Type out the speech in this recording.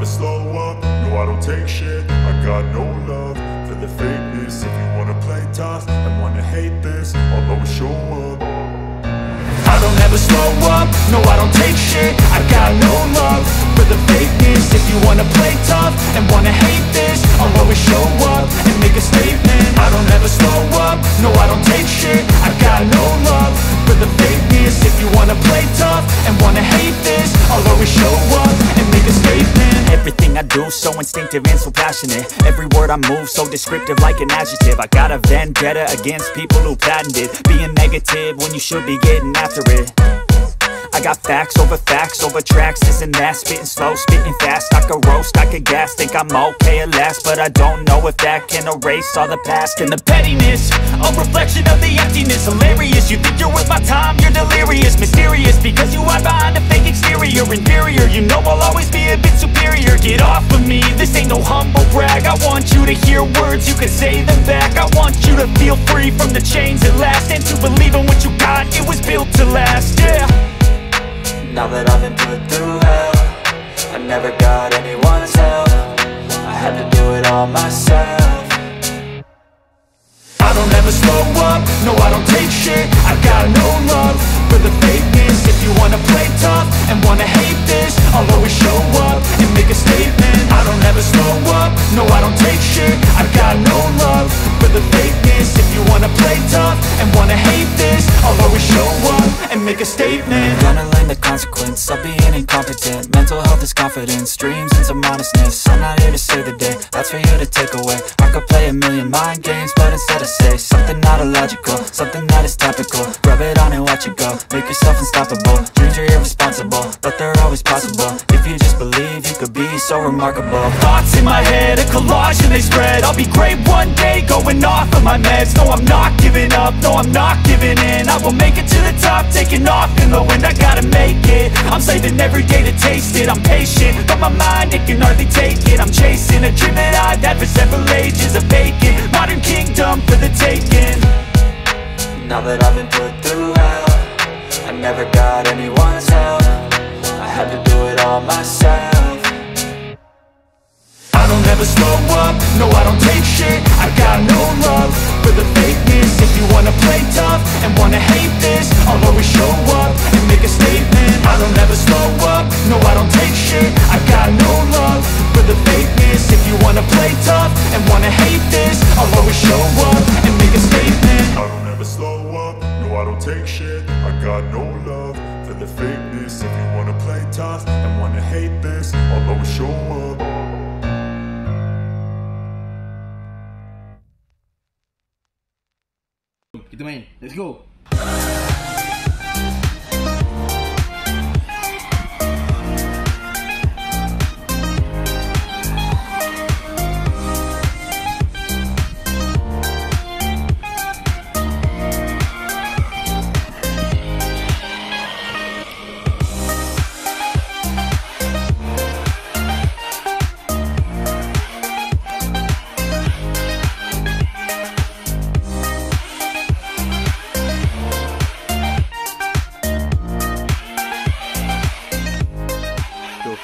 never slow up, no I don't take shit. I got no love for the fakeness. If you wanna play tough and wanna hate this, I'll always show up. I don't ever slow up, no I don't take shit. I got no love for the fakeness. If you wanna play tough and wanna hate this, I'll always show up and make a statement. I don't ever slow up, no I don't take shit. I got no love for the fakeness. If you wanna play tough and wanna hate this, I'll always show up and make a statement. Everything I do so instinctive and so passionate. Every word I move so descriptive like an adjective. I got a vendetta against people who patented being negative when you should be getting after it. I got facts over tracks, this and that. Spitting slow, spitting fast. I could roast, I could gas. Think I'm okay at last, but I don't know if that can erase all the past. And the pettiness, a reflection of the emptiness. Hilarious, you think you're worth my time, you're delirious. Mysterious, because you hide behind a fake exterior. Inferior, you know I'll always be a bit superior. Get off of me, this ain't no humble brag. I want you to hear words, you can say them back. I want you to feel free from the chains at last, and to believe in what you got, it was built to last, yeah. Now that I've been put through hell, I never got anyone's help. I had to do it all myself. I don't ever slow up, no I don't take shit. I got no love for the fakeness. If you wanna play tough and wanna hate this, I'll always show up and make a statement. I don't ever slow up, no I don't take shit. I got no love for the fakeness. If you wanna play tough and wanna hate this, I'll always show up and make a statement. Gonna learn the consequence of being incompetent. Mental health is confidence, dreams and some honestness. I'm not here to save the day, that's for you to take away. I could play a million mind games, but instead I say something not illogical, something that is topical. Rub it on and watch it go, make yourself unstoppable. Dreams are irresponsible, but they're always possible. If you just believe, you could be so remarkable. Thoughts in my head, a collage and they spread. I'll be great one day, going off of my meds. No, I'm not giving up, no, I'm not giving in. I will make it to the top, taking off in the wind. I gotta make it, I'm saving every day to taste it. I'm patient, but my mind, it can hardly take it. I'm chasing a dream that I've had for several ages. A vacant, modern kingdom for the taking. Now that I've been put through hell, I never got anyone's help. I had to do it all myself. I don't ever slow up, no I don't take shit. I got no love for the fakeness. If you wanna play tough and wanna hate this, I'll always show up and make a statement. I don't ever slow up, no I don't take shit. I got no love for the fakeness. If you wanna play tough and wanna hate this, I'll always show up and make a statement. I don't ever slow up, no I don't take shit. I got no love for the fakeness. If you wanna play tough and wanna hate this, I'll always show up. Kita main, let's go. Go.